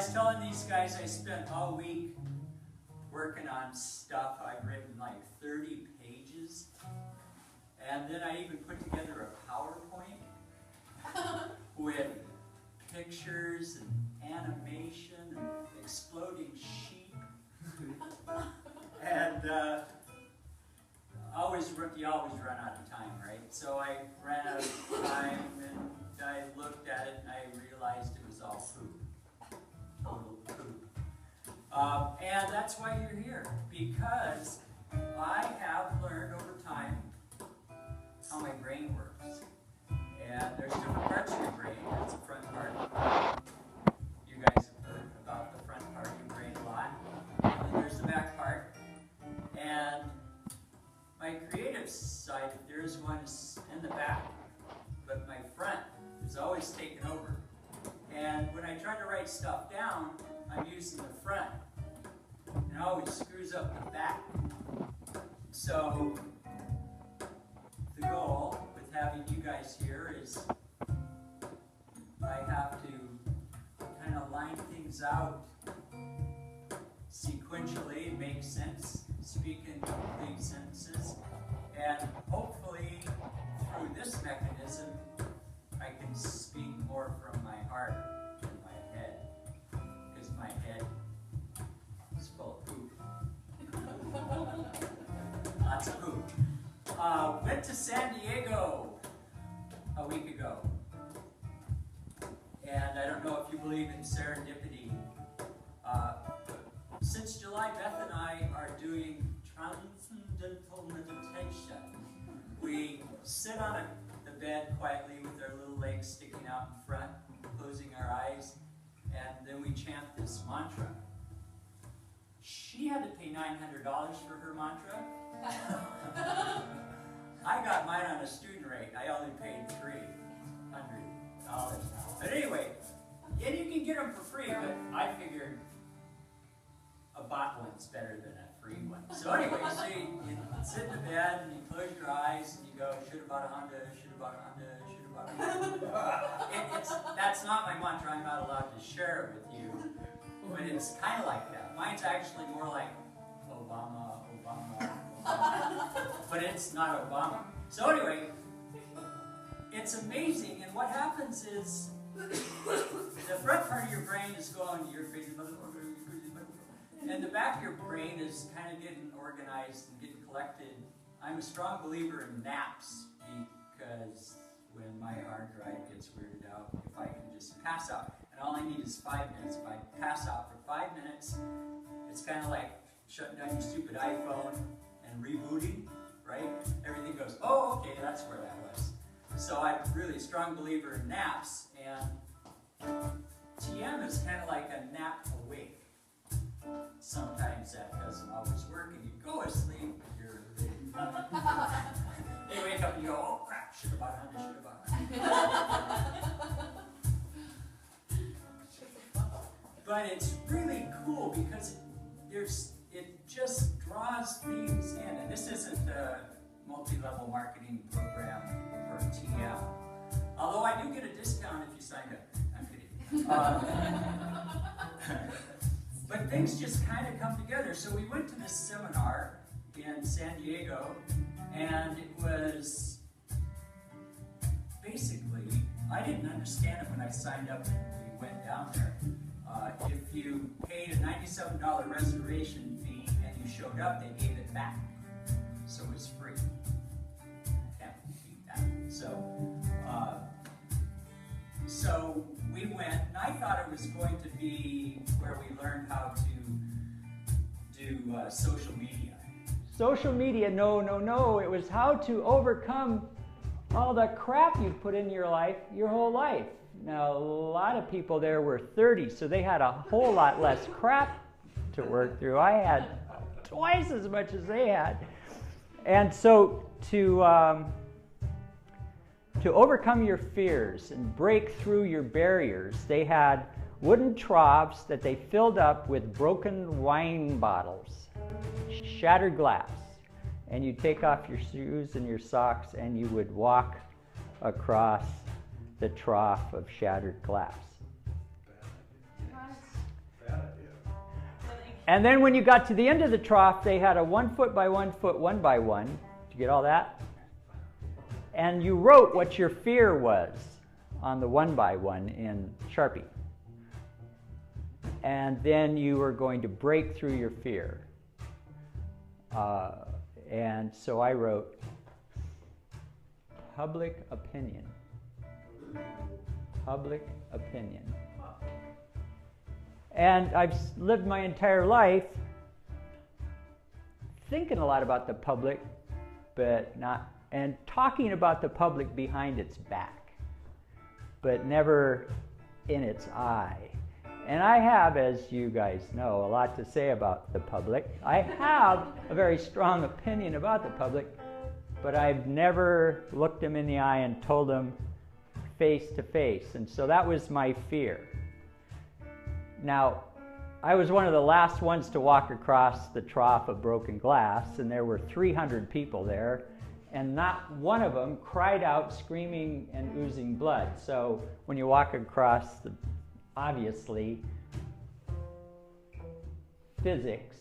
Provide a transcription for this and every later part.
was telling these guys I spent all week working on stuff. I've written like 30 pages. And then I even put together a PowerPoint with pictures and animation and exploding sheep. And you always run out of time, right? So I ran out of time and I looked at it and I realized it was all poop. Total poop. And that's why you're here, because I have learned over time how my brain works. And there's different parts of your brain. There's the front part. You guys have heard about the front part of your brain a lot. And there's the back part. And my creative side, if there is one, is in the back. But my front is always taken over. And when I try to write stuff down, I'm using the front. And it always screws up the back. So the goal with having you guys here is I have to kind of line things out sequentially and make sense, speak in complete sentences, and hopefully through this mechanism I can speak more from my heart than my head, because my head is full of poop. Lots of poop. Went to San Diego a week ago. And I don't know if you believe in serendipity. Since July, Beth and I are doing transcendental meditation. We sit on the bed quietly with our little legs sticking out in front, closing our eyes, and then we chant this mantra. She had to pay $900 for her mantra. I got mine on a student rate. I only paid $300. But anyway, and you can get them for free, but I figured a bought one's better than a free one. So anyway, so you sit in the bed and you close your eyes and you go, should have bought a Honda, should have bought a Honda, should have bought a Honda. That's not my mantra. I'm not allowed to share it with you. But it's kind of like that. Mine's actually more like Obama, Obama, Obama. But it's not Obama. So anyway, it's amazing. And what happens is the front part of your brain is going, you're crazy motherfucker, you're crazy motherfucker. And the back of your brain is kind of getting organized and getting collected. I'm a strong believer in naps because when my hard drive gets weirded out, if I can just pass out, and all I need is 5 minutes. If I pass out for 5 minutes, it's kind of like shutting down your stupid iPhone and rebooting, right? Everything goes, oh, okay, that's where that was. So I'm really a strong believer in naps, and TM is kind of like a nap awake. Sometimes that doesn't always work, and you go to sleep, but you're you wake up and you go, oh crap, should have bought a Honda, should have bought a Honda. But it's really cool because it just draws things in, and this isn't a multi-level marketing program for TM. Although I do get a discount if you sign up. I'm kidding. But things just kind of come together. So we went to this seminar in San Diego, and it was basically, I didn't understand it when I signed up and we went down there. If you paid a $97 reservation fee and you showed up, they gave it back. So it was free. Can't beat that. So we went, and I thought it was going to be where we learned how to do social media. Social media, no. It was how to overcome all the crap you've put in your life your whole life. Now, a lot of people there were 30, so they had a whole lot less crap to work through. I had twice as much as they had. And so to overcome your fears and break through your barriers, they had wooden troughs that they filled up with broken wine bottles, shattered glass. And you'd take off your shoes and your socks and you would walk across the trough of shattered glass. And then when you got to the end of the trough, they had a 1 foot by 1 foot, 1 by 1. Did you get all that? And you wrote what your fear was on the 1 by 1 in Sharpie. And then you were going to break through your fear. And so I wrote public opinion. Public opinion. And I've lived my entire life thinking a lot about the public, but not, and talking about the public behind its back, but never in its eye. And I have, as you guys know, a lot to say about the public. I have a very strong opinion about the public, but I've never looked them in the eye and told them face to face. And so that was my fear. Now, I was one of the last ones to walk across the trough of broken glass, and there were 300 people there, and not one of them cried out screaming and oozing blood. So when you walk across, obviously, physics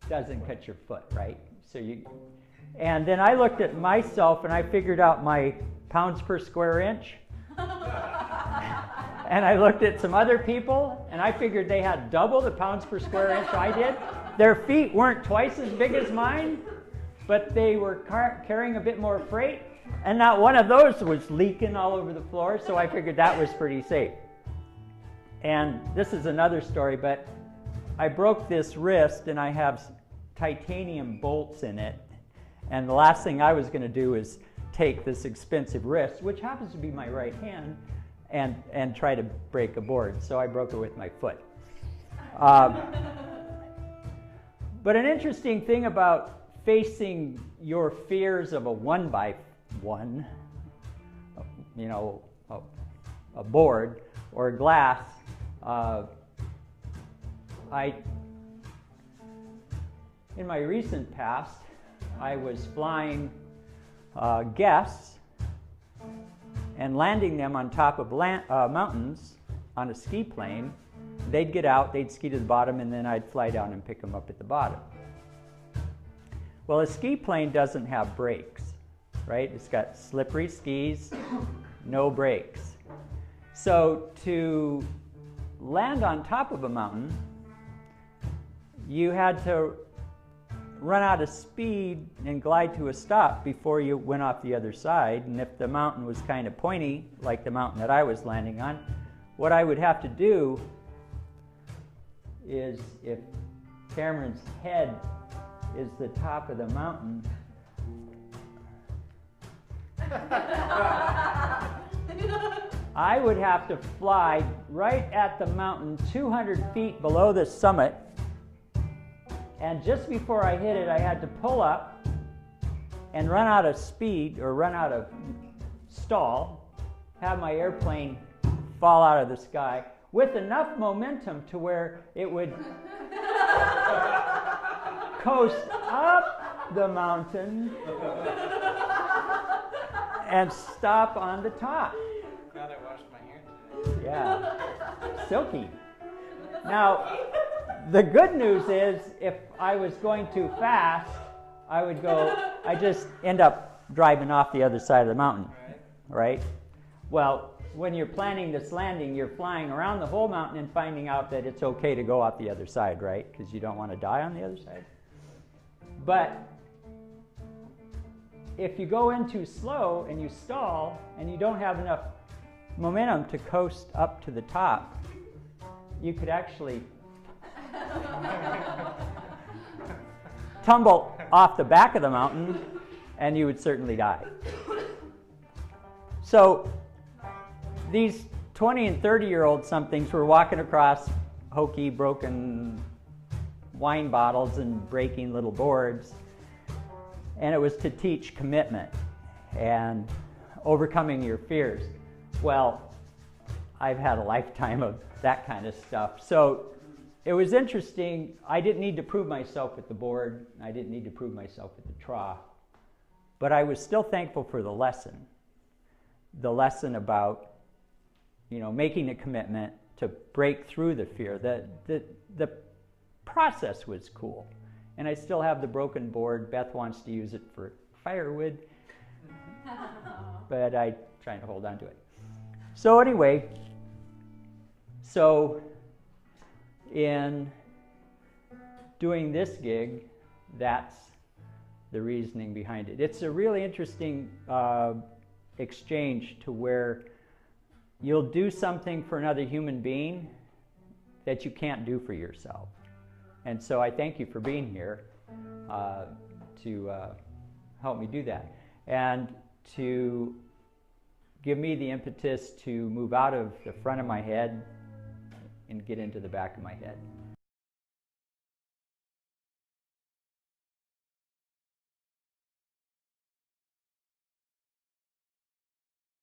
doesn't cut your foot, right? And then I looked at myself and I figured out my pounds per square inch. And I looked at some other people, and I figured they had double the pounds per square inch I did. Their feet weren't twice as big as mine, but they were carrying a bit more freight, and not one of those was leaking all over the floor, so I figured that was pretty safe. And this is another story, but I broke this wrist, and I have titanium bolts in it, and the last thing I was going to do is take this expensive wrist, which happens to be my right hand, and try to break a board. So I broke it with my foot. But an interesting thing about facing your fears of a 1 by 1, you know, a board or a glass, in my recent past, I was flying guests and landing them on top of mountains on a ski plane. They'd get out, they'd ski to the bottom, and then I'd fly down and pick them up at the bottom. Well, a ski plane doesn't have brakes, right? It's got slippery skis, no brakes. So to land on top of a mountain, you had to run out of speed and glide to a stop before you went off the other side. And if the mountain was kind of pointy, like the mountain that I was landing on, what I would have to do is, if Cameron's head is the top of the mountain, I would have to fly right at the mountain 200 feet below the summit. And just before I hit it, I had to pull up and run out of speed, or run out of stall, have my airplane fall out of the sky with enough momentum to where it would coast up the mountain and stop on the top. Glad I washed my hair. Yeah, silky. Now, the good news is, if I was going too fast, I just end up driving off the other side of the mountain, right? Well, when you're planning this landing, you're flying around the whole mountain and finding out that it's okay to go out the other side, right? Because you don't want to die on the other side. But if you go in too slow and you stall and you don't have enough momentum to coast up to the top, you could actually tumble off the back of the mountain, and you would certainly die. So these 20 and 30-year-old somethings were walking across hokey, broken wine bottles and breaking little boards, and it was to teach commitment and overcoming your fears. Well, I've had a lifetime of that kind of stuff. So it was interesting. I didn't need to prove myself with the board. I didn't need to prove myself with the trough. But I was still thankful for the lesson about, making a commitment to break through the fear. The process was cool. And I still have the broken board. Beth wants to use it for firewood, but I'm trying to hold on to it. So anyway, so in doing this gig, that's the reasoning behind it. It's a really interesting exchange to where you'll do something for another human being that you can't do for yourself. And so I thank you for being here to help me do that, and to give me the impetus to move out of the front of my head and get into the back of my head.